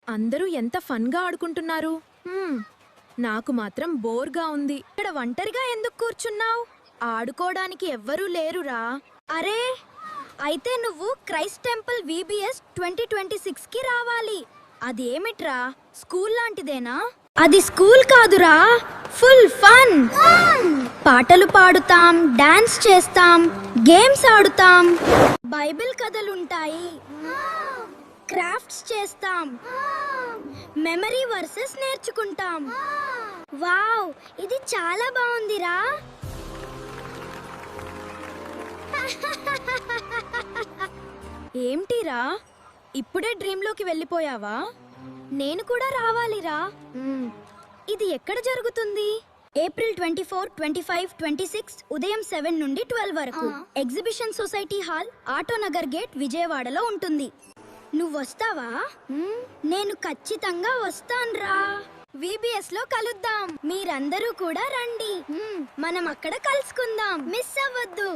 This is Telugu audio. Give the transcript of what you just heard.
అందరూ ఎంత ఫన్గా ఆడుకుంటున్నారు. నాకు మాత్రం బోర్గా ఉంది. ఇక్కడ ఒంటరిగా ఎందుకు కూర్చున్నావు? ఆడుకోవడానికి ఎవ్వరూ లేరురా. అరే, అయితే నువ్వు క్రైస్ట్ టెంపుల్ VBS 2026కి రావాలి. అదేమిట్రా, స్కూల్ లాంటిదేనా? అది స్కూల్ కాదురా, ఫుల్ ఫన్. పాటలు పాడుతాం, డాన్స్ చేస్తాం, గేమ్స్ ఆడుతాం, బైబిల్ కథలుంటాయి, క్రాఫ్ట్స్ చేస్తాం, మెమరీ వర్సెస్ నేర్చుకుంటాం. వావ్, ఇది చాలా బాగుందిరా. ఏంటిరా, ఇప్పుడే డ్రీమ్లోకి వెళ్ళిపోయావా? నేను కూడా రావాలిరా. ఇది ఎక్కడ జరుగుతుంది? ఏప్రిల్ 24, 25, 26 ఉదయం 7 నుండి 12 వరకు exhibition society hall, Autonagar gate, విజయవాడలో ఉంటుంది. నువ్వు వస్తావా? నేను ఖచ్చితంగా వస్తాన్రా. VBS లో కలుద్దాం. మీరందరూ కూడా రండి. మనం అక్కడ కలుసుకుందాం. మిస్ అవ్వద్దు.